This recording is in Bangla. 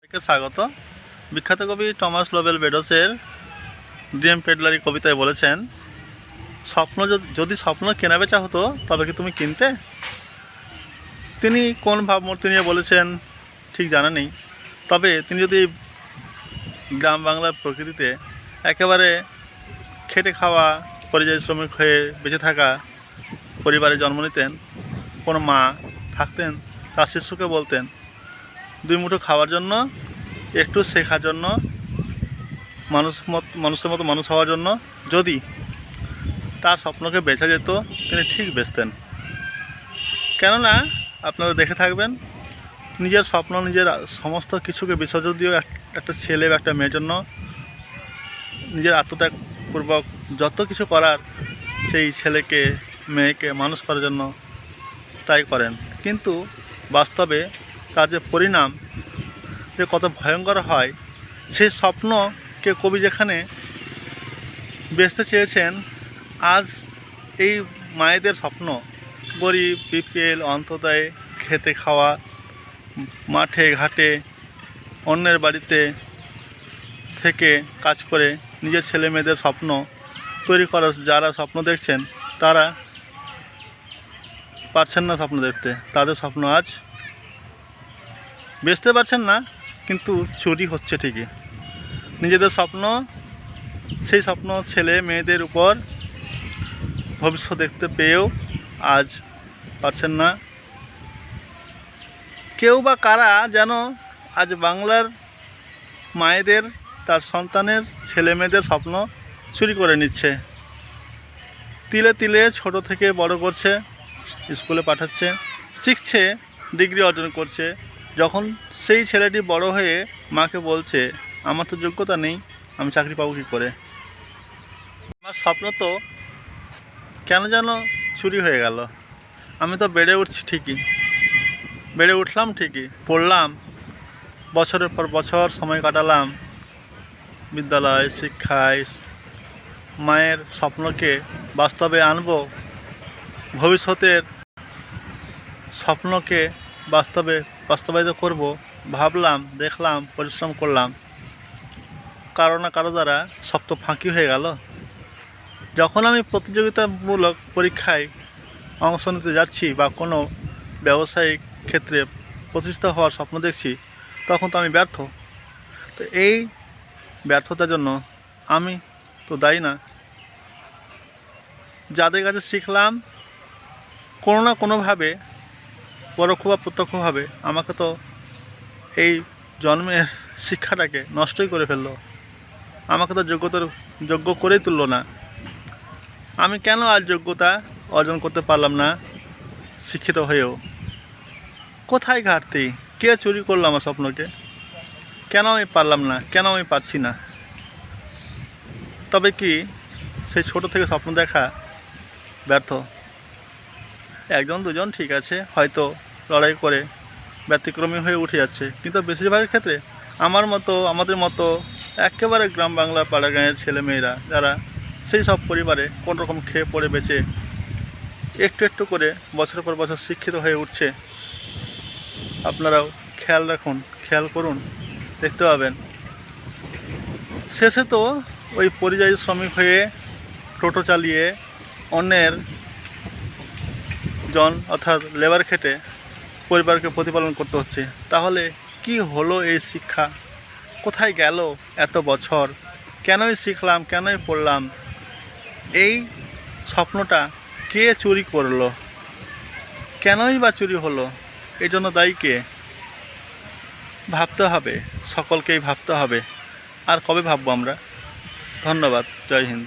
সবাইকে স্বাগত। বিখ্যাত কবি টমাস লোবেল বেডোসের ড্রিম পেডলারি কবিতায় বলেছেন, স্বপ্ন যদি স্বপ্ন কেনাবেচা হতো তবে কি তুমি কিনতে? তিনি কোন ভাবমূর্তি নিয়ে বলেছেন ঠিক জানা নেই, তবে তিনি যদি গ্রাম বাংলার প্রকৃতিতে একেবারে খেটে খাওয়া পরিযায়ী শ্রমিক হয়ে বেঁচে থাকা পরিবারে জন্ম নিতেন, কোনো মা থাকতেন তার শিশুকে বলতেন দুই মুঠো খাওয়ার জন্য, একটু শেখার জন্য, মানুষের মতো মানুষ হওয়ার জন্য যদি তার স্বপ্নকে বেচা যেত তিনি ঠিক বেচতেন। কেননা আপনারা দেখে থাকবেন, নিজের স্বপ্ন নিজের সমস্ত কিছুকে বিসর্জন দিয়েও একটা ছেলে বা একটা মেয়ের জন্য নিজের আত্মত্যাগপূর্বক যত কিছু করার সেই ছেলেকে মেয়েকে মানুষ করার জন্য তাই করেন। কিন্তু বাস্তবে তার যে পরিণাম যে কত ভয়ঙ্কর হয়, সেই স্বপ্নকে কবি যেখানে বেচতে চেয়েছেন, আজ এই মায়েদের স্বপ্ন গরিব বিপিএল অন্তদায় খেটে খাওয়া, মাঠে ঘাটে অন্যের বাড়িতে থেকে কাজ করে নিজের ছেলে মেয়েদের স্বপ্ন তৈরি করার যারা স্বপ্ন দেখছেন তারা পারছেন না স্বপ্ন দেখতে। তাদের স্বপ্ন আজ বেচতে পারছেন না, কিন্তু চুরি হচ্ছে ঠিকই। নিজেদের স্বপ্ন, সেই স্বপ্ন ছেলে মেয়েদের উপর ভবিষ্যৎ দেখতে পেয়েও আজ পারছেন না। কেউ বা কারা যেন আজ বাংলার মায়েদের তার সন্তানের ছেলে মেয়েদের স্বপ্ন চুরি করে নিচ্ছে। তিলে তিলে ছোট থেকে বড় করছে, স্কুলে পাঠাচ্ছে, শিখছে, ডিগ্রি অর্জন করছে। যখন সেই ছেলেটি বড় হয়ে মাকে বলছে আমার তো যোগ্যতা নেই, আমি চাকরি পাবো কী করে, আমার স্বপ্ন তো কেন যেন চুরি হয়ে গেল। আমি তো বেড়ে উঠছি ঠিকই, বেড়ে উঠলাম ঠিকই, পড়লাম, বছরের পর বছর সময় কাটালাম বিদ্যালয় শিক্ষায়, মায়ের স্বপ্নকে বাস্তবে আনবো, ভবিষ্যতের স্বপ্নকে বাস্তবায়িত করব ভাবলাম, দেখলাম, পরিশ্রম করলাম, কারো না কারো দ্বারা সব তো ফাঁকি হয়ে গেল। যখন আমি প্রতিযোগিতামূলক পরীক্ষায় অংশ নিতে যাচ্ছি বা কোনো ব্যবসায়িক ক্ষেত্রে প্রতিষ্ঠিত হওয়ার স্বপ্ন দেখছি, তখন তো আমি ব্যর্থ। তো এই ব্যর্থতার জন্য আমি তো দায়ী না। যাদের কাছে শিখলাম কোনো না কোনোভাবে, পরোক্ষ বা প্রত্যক্ষভাবে, আমাকে তো এই জন্মের শিক্ষাটাকে নষ্টই করে ফেললো, আমাকে তো যোগ্য করেই তুললো না। আমি কেন আজ যোগ্যতা অর্জন করতে পারলাম না শিক্ষিত হয়েও? কোথায় ঘাটতি? কে চুরি করলো আমার স্বপ্নকে? কেন আমি পারলাম না? কেন আমি পারছি না? তবে কি সেই ছোট থেকে স্বপ্ন দেখা ব্যর্থ? একজন দুজন ঠিক আছে, হয়তো লড়াই করে ব্যতিক্রমী হয়ে উঠে যাচ্ছে, কিন্তু বেশিরভাগের ক্ষেত্রে আমাদের মতো একেবারে গ্রাম বাংলা পাড়া গাঁয়ের ছেলেমেয়েরা যারা সেই সব পরিবারে কোনো রকম খেয়ে পড়ে বেঁচে একটু একটু করে বছরের পর বছর শিক্ষিত হয়ে উঠছে, আপনারাও খেয়াল রাখুন, খেয়াল করুন, দেখতে পাবেন শেষে তো ওই পরিযায়ী শ্রমিক হয়ে টোটো চালিয়ে অন্যের অর্থাৎ লেবার খেটে পরিবারকে প্রতিপালন করতে হচ্ছে। তাহলে কি হলো এই শিক্ষা? কোথায় গেল এত বছর? কেনই শিখলাম, কেনই পড়লাম? এই স্বপ্নটা কে চুরি করলো? কেনই বা চুরি হলো? এই জন্য দায়ী কে? ভাবতে হবে, সকলকেই ভাবতে হবে। আর কবে ভাববো আমরা? ধন্যবাদ। জয় হিন্দ।